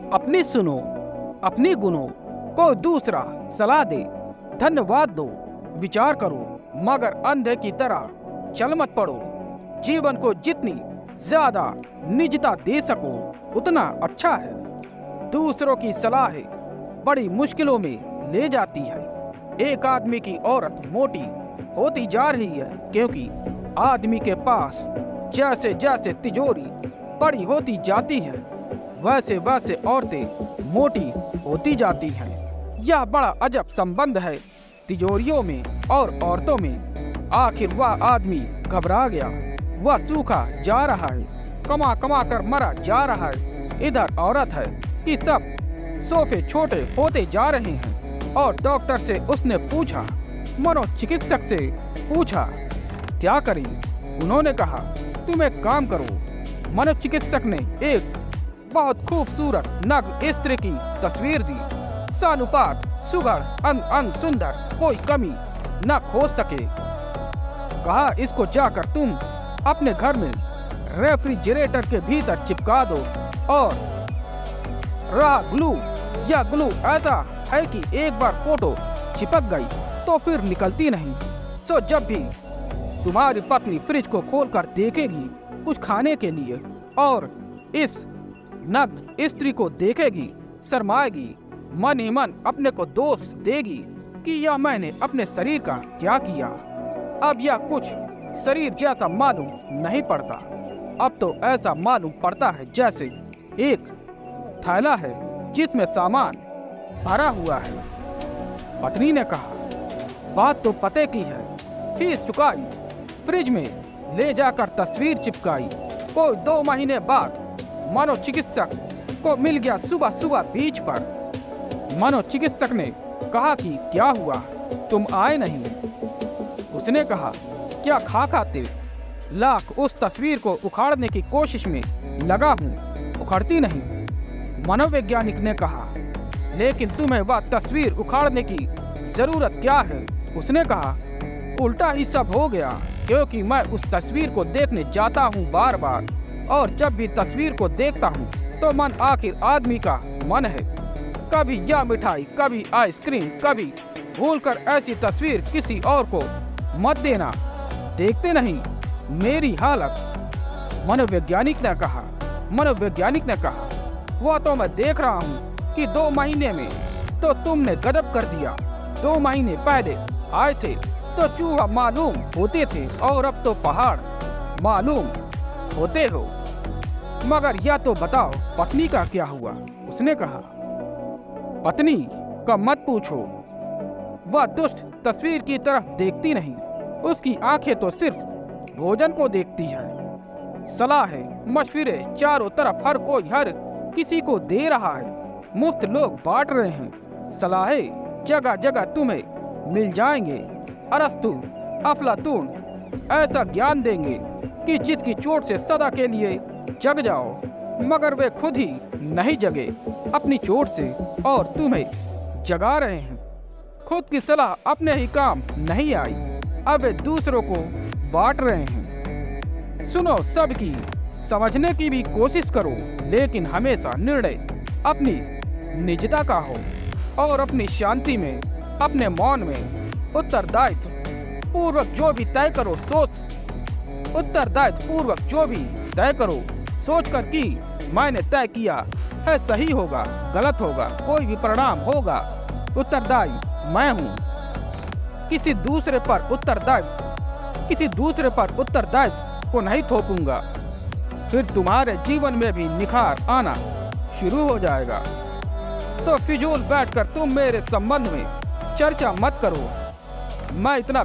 अपनी सुनो, अपनी गुनो, कोई दूसरा सलाह दे, धन्यवाद दो, विचार करो, मगर अंधे की तरह चल मत पड़ो। जीवन को जितनी ज्यादा निजता दे सको उतना अच्छा है। दूसरों की सलाहें बड़ी मुश्किलों में ले जाती है। एक आदमी की औरत मोटी होती जा रही है क्योंकि आदमी के पास जैसे जैसे तिजोरी बड़ी होती जाती है वैसे वैसे औरतें मोटी होती जाती हैं। यह बड़ा अजब संबंध है तिजोरियों में और औरतों में। आखिर वह आदमी घबरा गया। वह सूखा जा रहा है, कमा कमा कर मरा जा रहा है। इधर औरत है कि सब सोफे छोटे होते जा रहे हैं। और डॉक्टर से उसने पूछा, मनोचिकित्सक से पूछा क्या करें। उन्होंने कहा तुम एक काम करो। मनोचिकित्सक ने एक बहुत खूबसूरत नग्न स्त्री की तस्वीर दी। सानुपात, सुघड़, अंग अंग सुंदर, कोई कमी न खोज सके। कहा इसको जाकर तुम अपने घर में रेफ्रिजरेटर के भीतर चिपका दो। और रहा ग्लू, यह ग्लू ऐसा है कि एक बार फोटो चिपक गई तो फिर निकलती नहीं। सो जब भी तुम्हारी पत्नी फ्रिज को खोलकर देखेगी कुछ खाने के लिए और इस नग्न स्त्री को देखेगी, शर्माएगी, मन ही मन अपने को दोष देगी कि यह मैंने अपने शरीर का क्या किया। अब यह कुछ शरीर जैसा मालूम नहीं पड़ता। अब तो ऐसा मालूम पड़ता है जैसे एक थैला है जिसमें सामान भरा हुआ है। पत्नी ने कहा बात तो पते की है, फीस चुकाई, फ्रिज में ले जाकर तस्वीर चिपकाई। कोई 2 महीने बाद मनोचिकित्सक को मिल गया सुबह सुबह बीच पर। मनोचिकित्सक ने कहा कि क्या हुआ, तुम आए नहीं। उसने कहा क्या खा खाते लाख उस तस्वीर को उखाड़ने की कोशिश में लगा हूँ, उखड़ती नहीं। मनोवैज्ञानिक ने कहा लेकिन तुम्हें वह तस्वीर उखाड़ने की जरूरत क्या है। उसने कहा उल्टा ही सब हो गया क्योंकि मैं उस तस्वीर को देखने जाता हूँ बार बार, और जब भी तस्वीर को देखता हूँ तो मन आखिर आदमी का मन है। कभी यह मिठाई, कभी आइसक्रीम, कभी भूलकर ऐसी तस्वीर किसी और को मत देना, देखते नहीं मेरी हालत। मनोवैज्ञानिक ने कहा वह तो मैं देख रहा हूँ कि 2 महीने में तो तुमने गजब कर दिया। 2 महीने पहले आए थे तो चूहा मालूम होते थे और अब तो पहाड़ मालूम होते हो। मगर यह तो बताओ पत्नी का क्या हुआ। उसने कहा पत्नी का मत पूछो, वह दुष्ट तस्वीर की तरफ देखती नहीं, उसकी आंखें तो सिर्फ भोजन को देखती है। सलाहें मशवरे चारों तरफ हर कोई हर किसी को दे रहा है, मुफ्त लोग बांट रहे हैं। सलाहें जगह जगह तुम्हें मिल जाएंगे। अरस्तु, अफलातून ऐसा ज्ञान देंगे कि जिसकी चोट से सदा के लिए जग जाओ, मगर वे खुद ही नहीं जगे अपनी चोट से और तुम्हें जगा रहे हैं। खुद की सलाह अपने ही काम नहीं आई, अब वे दूसरों को बांट रहे हैं। सुनो सबकी, समझने की भी कोशिश करो, लेकिन हमेशा निर्णय अपनी निजता का हो और अपनी शांति में, अपने मौन में उत्तरदायित्व पूर्वक जो भी तय करो सोच कर कि मैंने तय किया है सही होगा, गलत होगा, कोई भी परिणाम होगा, उत्तरदायी मैं हूँ। किसी दूसरे पर उत्तरदायित्व को नहीं थोपूंगा। फिर तुम्हारे जीवन में भी निखार आना शुरू हो जाएगा। तो फिजूल बैठकर तुम मेरे संबंध में चर्चा मत करो। मैं इतना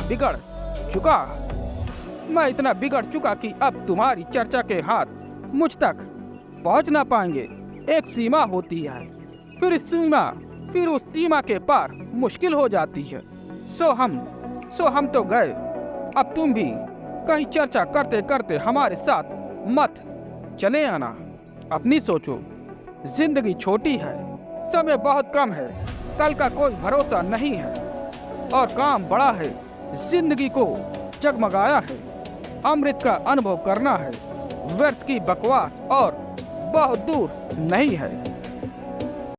बिगड़ चुका कि अब तुम्हारी चर्चा के हाथ मुझ तक पहुंच ना पाएंगे। एक सीमा होती है, फिर उस सीमा के पार मुश्किल हो जाती है। सो हम तो गए, अब तुम भी कहीं चर्चा करते करते हमारे साथ मत चले आना। अपनी सोचो, जिंदगी छोटी है, समय बहुत कम है, कल का कोई भरोसा नहीं है और काम बड़ा है। जिंदगी को जगमगाया है, अमृत का अनुभव करना है, व्यर्थ की बकवास और बहुत दूर नहीं है।